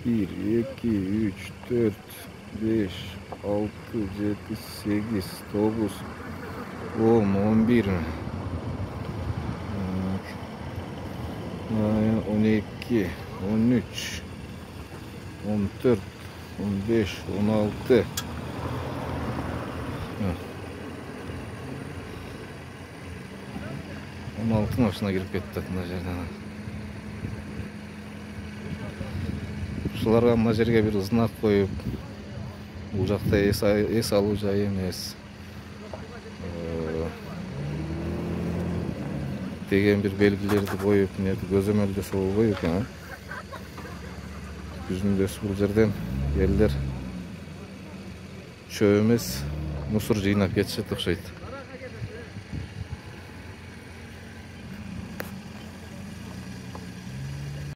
1, 2, 3, 4, 5, 6, 7, 8, 9, 10, 11 mi? 12, 13, 14, 15, 16. 16 машина kirip кетти мына жерден. Ушуларга мына жерге бир знак коюп, бул жакта эс алуу жай эмес деген бир белгилерди коюп, көзөмөлдөсө болбойт экен. Күзүндөсү бул жерден элдер чөп эмес мусор жыйнап кетишет окшойт.